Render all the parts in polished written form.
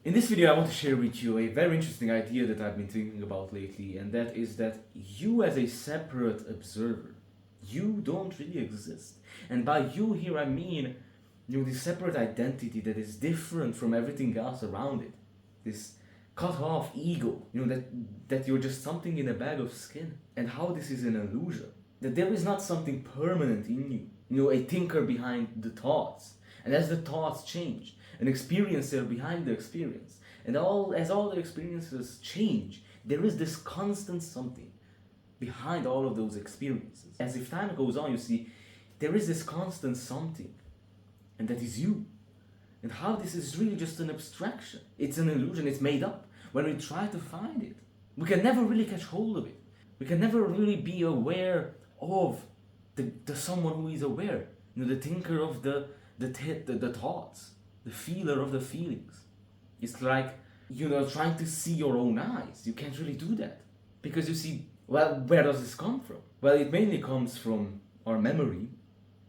In this video, I want to share with you a very interesting idea that I've been thinking about lately, and that is that you as a separate observer, you don't really exist. And by you here, I mean, this separate identity that is different from everything else around it. This cut off ego, that you're just something in a bag of skin. And how this is an illusion. That there is not something permanent in you. A thinker behind the thoughts. And as the thoughts change, an experiencer behind the experience. And as all the experiences change, there is this constant something behind all of those experiences. As if time goes on, you see, there is this constant something, and that is you. And how this is really just an abstraction. It's an illusion, it's made up. When we try to find it, we can never really catch hold of it. We can never really be aware of the someone who is aware. The thinker of the thoughts, the feeler of the feelings. It's like, trying to see your own eyes. You can't really do that. Because you see, well, where does this come from? Well, it mainly comes from our memory.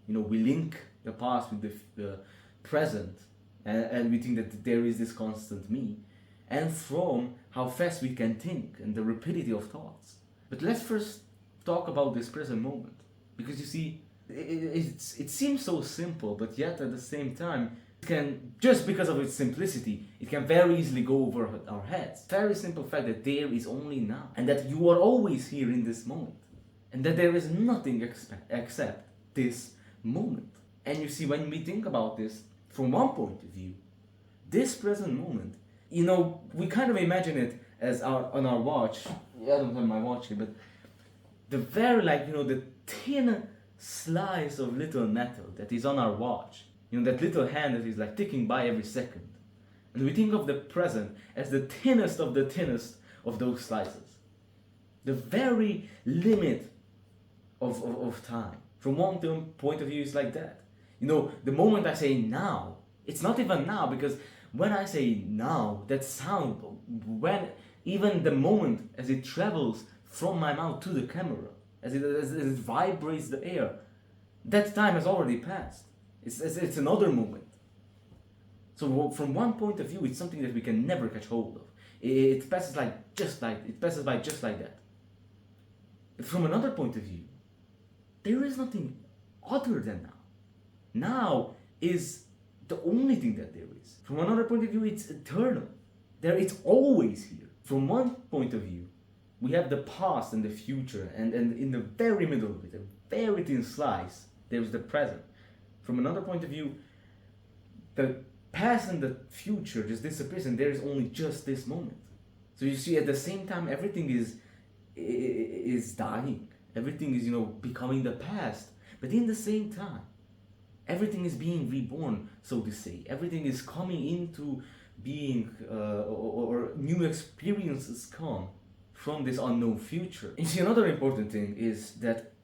We link the past with the present, and we think that there is this constant me, and from how fast we can think and the rapidity of thoughts. But let's first talk about this present moment. Because you see, it seems so simple, but yet at the same time, it can, just because of its simplicity, it can very easily go over our heads. Very simple fact that there is only now, and that you are always here in this moment, and that there is nothing except this moment. And you see, when we think about this from one point of view, this present moment, we kind of imagine it as on our watch. I don't have my watch here, but the very, the thin slice of little metal that is on our watch, that little hand that is ticking by every second. And we think of the present as the thinnest of those slices. The very limit of time. From one point of view, it's like that. The moment I say now, it's not even now, because when I say now, that sound, when even the moment as it travels from my mouth to the camera, as it vibrates the air, that time has already passed. It's another moment. So from one point of view, it's something that we can never catch hold of. It passes by just like that. But from another point of view, there is nothing other than now. Now is the only thing that there is. From another point of view, it's eternal. It's always here. From one point of view, we have the past and the future, and in the very middle of it, a very thin slice, there's the present. From another point of view, the past and the future just disappears, and there is only just this moment. So you see, at the same time, everything is dying. Everything is, becoming the past. But in the same time, everything is being reborn, so to say. Everything is coming into being, or new experiences come from this unknown future. You see, another important thing is that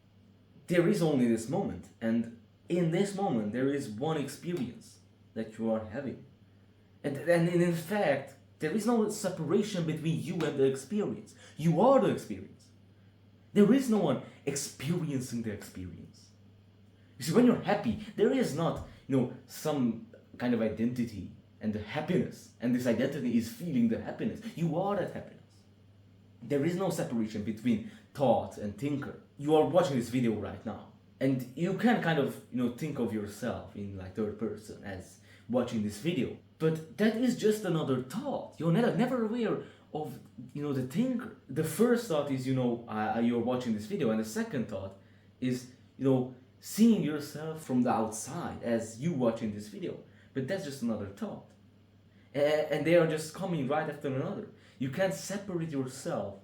there is only this moment, and in this moment there is one experience that you are having. And in fact, there is no separation between you and the experience. You are the experience. There is no one experiencing the experience. You see, when you're happy, there is not, some kind of identity and the happiness, and this identity is feeling the happiness. You are that happiness. There is no separation between thought and thinker. You are watching this video right now, and you can kind of, think of yourself in third person as watching this video. But that is just another thought. You're never aware of, the thinker. The first thought is, you're watching this video, and the second thought is, seeing yourself from the outside as you watching this video. But that's just another thought. And they are just coming right after another. You can't separate yourself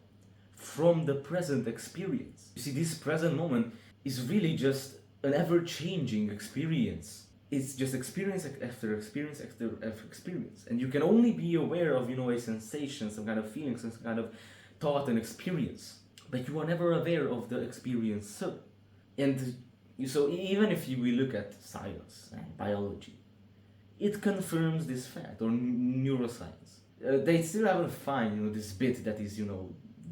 from the present experience. You see, this present moment is really just an ever-changing experience. It's just experience after experience after experience. And you can only be aware of, a sensation, some kind of feeling, some kind of thought and experience. But you are never aware of the experiencer. And so even if we look at science and biology, it confirms this fact, or neuroscience. They still haven't found, this bit that is,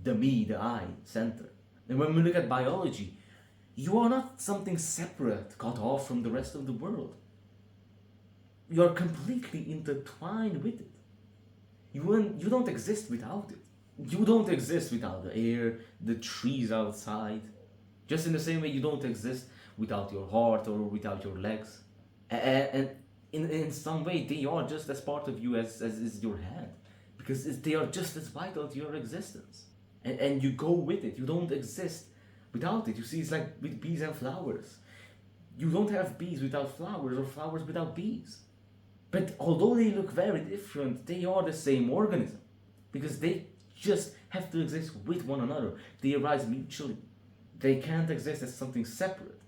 the me, the I center. And when we look at biology, you are not something separate, cut off from the rest of the world. You are completely intertwined with it. You don't exist without it. You don't exist without the air, the trees outside. Just in the same way you don't exist without your heart or without your legs. And in some way they are just as part of you as is your hand. Because they are just as vital to your existence. And you go with it. You don't exist without it. You see, it's like with bees and flowers. You don't have bees without flowers or flowers without bees. But although they look very different, they are the same organism. Because they just have to exist with one another. They arise mutually. They can't exist as something separate.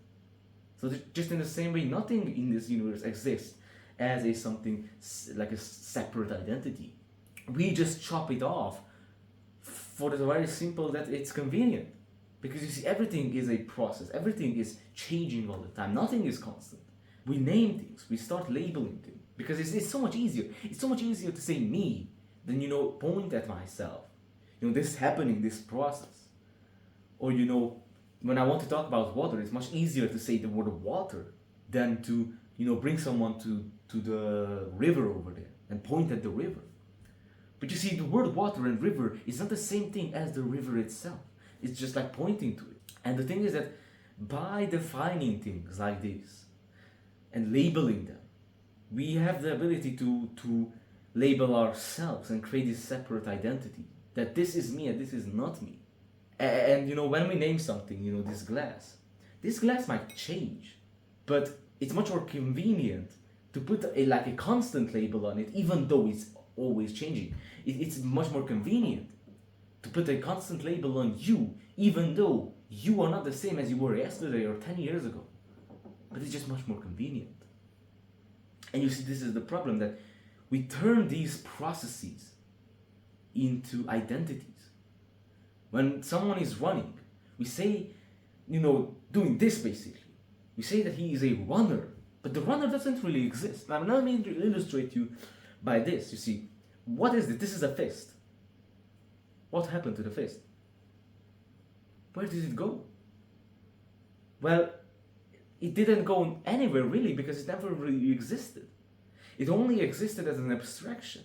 So just in the same way, nothing in this universe exists as a something like a separate identity. We just chop it off for the very simple that it's convenient. Because you see, everything is a process. Everything is changing all the time. Nothing is constant. We name things. We start labeling things. Because it's so much easier. It's so much easier to say me than, point at myself. This happening, this process. Or, when I want to talk about water, it's much easier to say the word water than to, bring someone to the river over there and point at the river. But you see, the word water and river is not the same thing as the river itself. It's just like pointing to it. And the thing is that by defining things like this and labeling them, we have the ability to label ourselves and create this separate identity. That this is me and this is not me. And when we name something, this glass might change, but it's much more convenient to put a constant label on it, even though it's always changing. It's much more convenient to put a constant label on you, even though you are not the same as you were yesterday or 10 years ago. But it's just much more convenient. And you see, this is the problem, that we turn these processes into identities. When someone is running, we say, doing this basically. We say that he is a runner, but the runner doesn't really exist. Now, let me illustrate you by this. You see, what is it? This is a fist. What happened to the fist? Where did it go? Well, it didn't go anywhere really, because it never really existed. It only existed as an abstraction,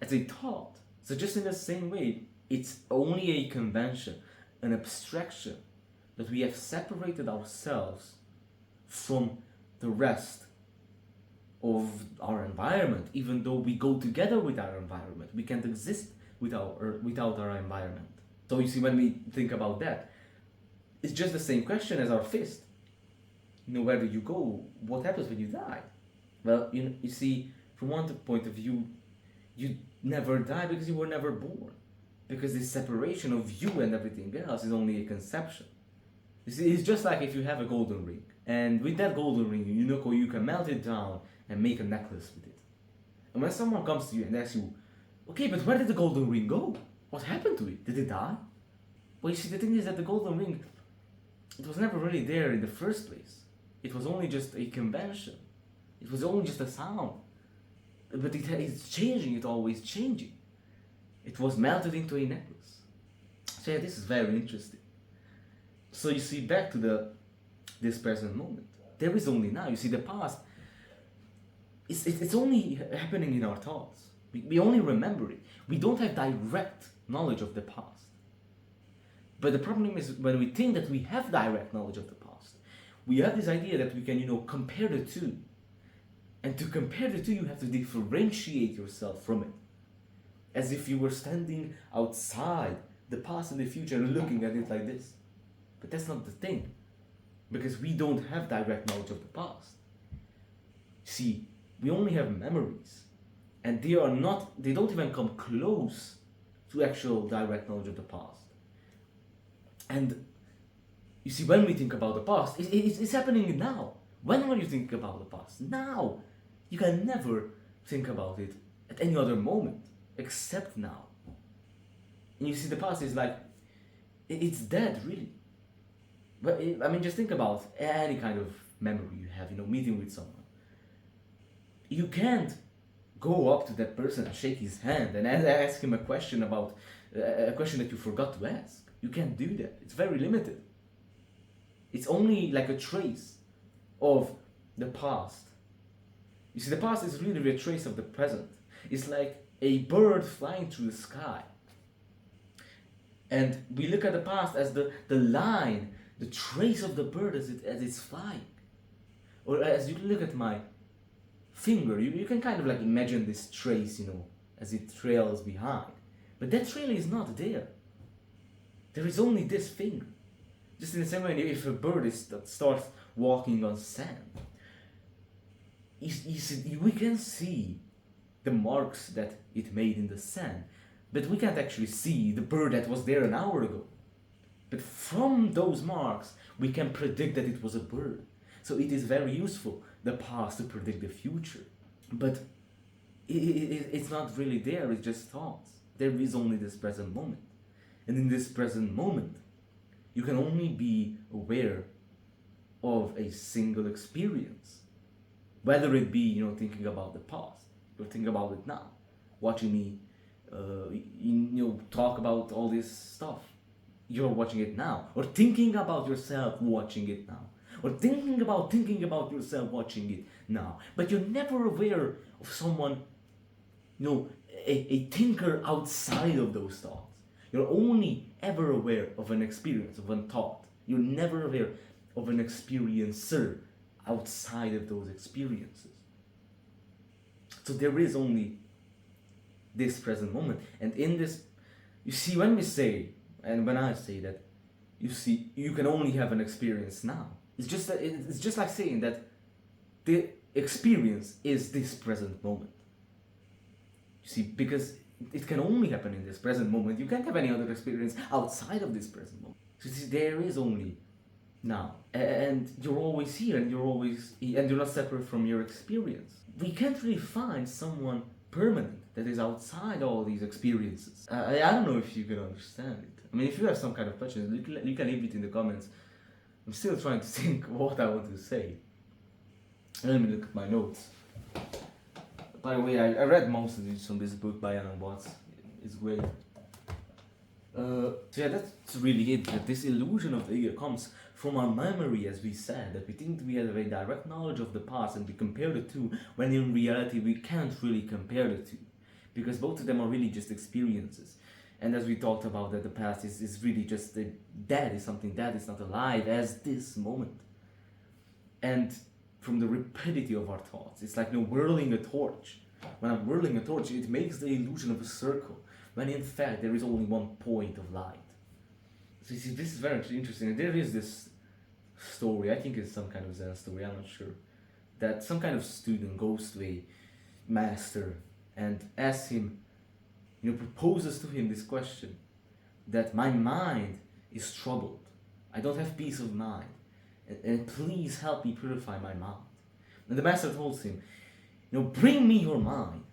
as a thought. So just in the same way, it's only a convention, an abstraction, that we have separated ourselves from the rest of our environment. Even though we go together with our environment, we can't exist without our environment. So you see, when we think about that, it's just the same question as our fist. Where do you go? What happens when you die? Well, you see, from one point of view, you never die because you were never born. Because this separation of you and everything else is only a conception. You see, it's just like if you have a golden ring. And with that golden ring, you can melt it down and make a necklace with it. And when someone comes to you and asks you, okay, but where did the golden ring go? What happened to it? Did it die? Well, you see, the thing is that the golden ring, it was never really there in the first place. It was only just a convention. It was only just a sound. But it's changing, it's always changing. It was melted into a necklace. So yeah, this is very interesting. So you see, back to this present moment. There is only now. You see, the past, it's only happening in our thoughts. We only remember it. We don't have direct knowledge of the past. But the problem is, when we think that we have direct knowledge of the past, we have this idea that we can, compare the two. And to compare the two, you have to differentiate yourself from it. As if you were standing outside the past and the future and looking at it like this. But that's not the thing. Because we don't have direct knowledge of the past. See, we only have memories. And they don't even come close to actual direct knowledge of the past. And you see, when we think about the past, it's happening now. When you think about the past? Now. You can never think about it at any other moment, except now. And you see, the past is like, it's dead, really. But just think about any kind of memory you have, meeting with someone. You can't go up to that person and shake his hand and ask him a question about a question that you forgot to ask. You can't do that. It's very limited. It's only like a trace of the past. You see, the past is really a trace of the present. It's like a bird flying through the sky. And we look at the past as the line, the trace of the bird as it's flying. Or as you look at my finger, you can kind of like imagine this trace, as it trails behind. But that trail is not there. There is only this finger. Just in the same way, if a bird that starts walking on sand, we can see the marks that it made in the sand, but we can't actually see the bird that was there an hour ago. But from those marks, we can predict that it was a bird. So it is very useful, the past, to predict the future. But it's not really there, it's just thoughts. There is only this present moment. And in this present moment, you can only be aware of a single experience. Whether it be, thinking about the past, or thinking about it now, watching me, talk about all this stuff. You're watching it now, or thinking about yourself watching it now, or thinking about yourself watching it now. But you're never aware of someone, a thinker outside of those thoughts. You're only ever aware of an experience, of one thought. You're never aware of an experiencer outside of those experiences. So there is only this present moment. And in this, you see, when we say, and when I say that, you see, you can only have an experience now. It's just like saying that the experience is this present moment. You see, because it can only happen in this present moment. You can't have any other experience outside of this present moment. So you see, there is only now, and you're always here, and you're not separate from your experience. We can't really find someone permanent that is outside all these experiences. I don't know if you can understand it. I mean, if you have some kind of questions, you can leave it in the comments. I'm still trying to think what I want to say. Let me look at my notes. By the way, I read most of it from this book by Alan Watts. It's great. So yeah, that's really it. That this illusion of the ego comes from our memory, as we said, that we think we have a very direct knowledge of the past and we compare the two, when in reality we can't really compare the two, because both of them are really just experiences. And as we talked about, that the past is really just dead, is something that is not alive as this moment. And from the rapidity of our thoughts, it's like whirling a torch. When I'm whirling a torch, it makes the illusion of a circle, when in fact there is only one point of light. So you see, this is very interesting. There is this story, I think it's some kind of Zen story, I'm not sure, that some kind of student goes to a master and asks him, proposes to him this question, that my mind is troubled, I don't have peace of mind, and please help me purify my mind. And the master tells him, bring me your mind,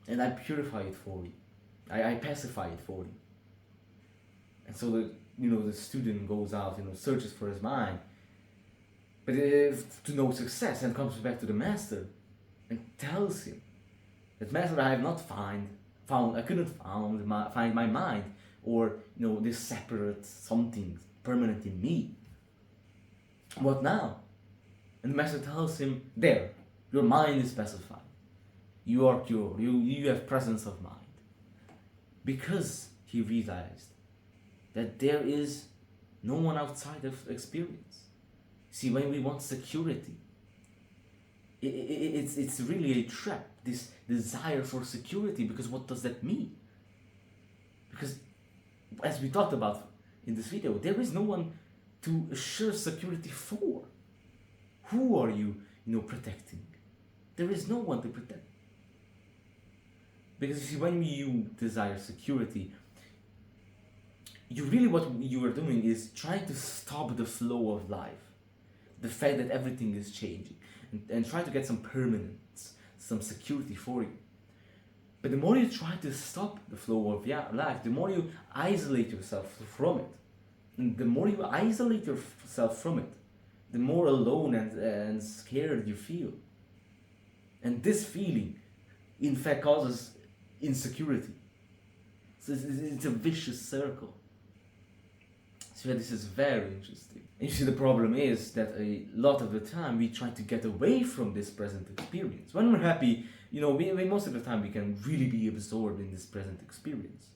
and I purify it for you. I pacify it for you. And so the student goes out, searches for his mind, but to no success, and comes back to the master and tells him that, master, I have not I couldn't find my mind, or this separate something permanent in me. What now? And the master tells him, there, your mind is pacified. You are cured. You have presence of mind. Because he realized that there is no one outside of experience. See, when we want security, it's really a trap, this desire for security, because what does that mean? Because, as we talked about in this video, there is no one to assure security for. Who are you, protecting? There is no one to protect. Because you see, when you desire security, what you are doing is trying to stop the flow of life. The fact that everything is changing, and try to get some permanence, some security for you. But the more you try to stop the flow of life, the more you isolate yourself from it. And the more you isolate yourself from it, the more alone and scared you feel. And this feeling, in fact, causes insecurity. So it's a vicious circle. So this is very interesting. And you see, the problem is that a lot of the time we try to get away from this present experience. When we're happy, we most of the time we can really be absorbed in this present experience.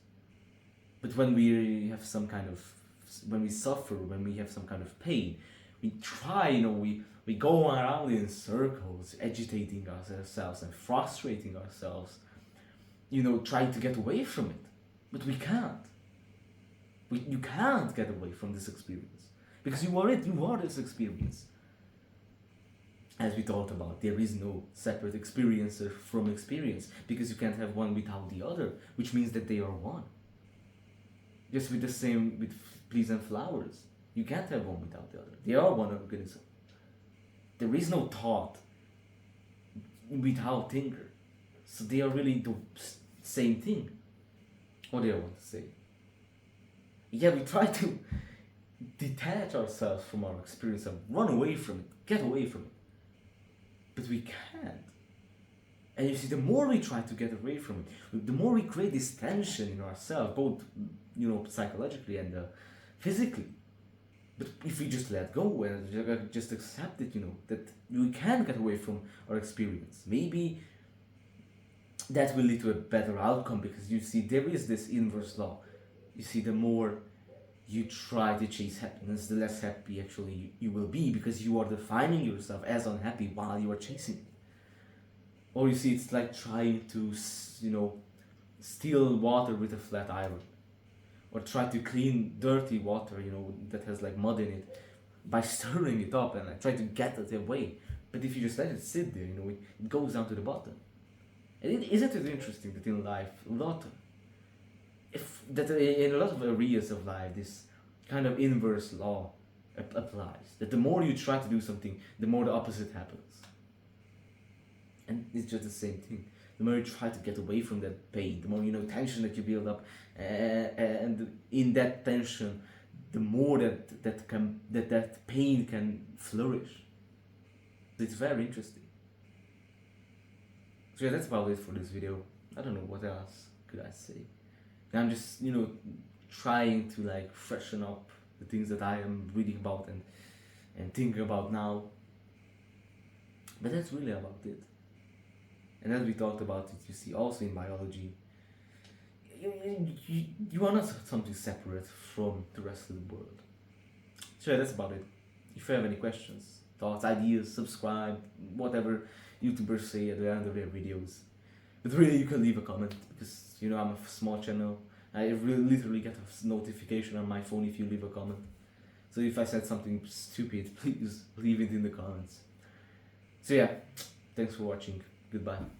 But when we have some kind of, when we suffer, when we have some kind of pain, we try, we go around in circles, agitating ourselves and frustrating ourselves, trying to get away from it. But we can't. You can't get away from this experience. Because you are it, you are this experience. As we talked about, there is no separate experiencer from experience, because you can't have one without the other, which means that they are one. Just with the same with trees and flowers. You can't have one without the other. They are one organism. There is no thought without thinker. So they are really the same thing. What do I want to say? Yeah, we try to detach ourselves from our experience and run away from it, get away from it. But we can't. And you see, the more we try to get away from it, the more we create this tension in ourselves, both psychologically and physically. But if we just let go and just accept it, that we can get away from our experience, maybe that will lead to a better outcome, because you see, there is this inverse law. You see, the more you try to chase happiness, the less happy actually you will be, because you are defining yourself as unhappy while you are chasing it. Or you see, it's like trying to, steal water with a flat iron. Or try to clean dirty water, that has like mud in it, by stirring it up and try to get it away. But if you just let it sit there, it goes down to the bottom. And isn't it interesting that in life, in a lot of areas of life, this kind of inverse law applies. That the more you try to do something, the more the opposite happens. And it's just the same thing. The more you try to get away from that pain, the more tension that you build up, and in that tension, the more that pain can flourish. It's very interesting. So yeah, that's about it for this video. I don't know what else could I say. I'm just trying to freshen up the things that I am reading about and thinking about now. But that's really about it. And as we talked about it, you see, also in biology, you are not something separate from the rest of the world. So yeah, that's about it. If you have any questions, thoughts, ideas, subscribe, whatever YouTubers say at the end of their videos. But really, you can leave a comment, because I'm a small channel. I really literally get a notification on my phone if you leave a comment. So if I said something stupid, please leave it in the comments. So yeah, thanks for watching. Goodbye.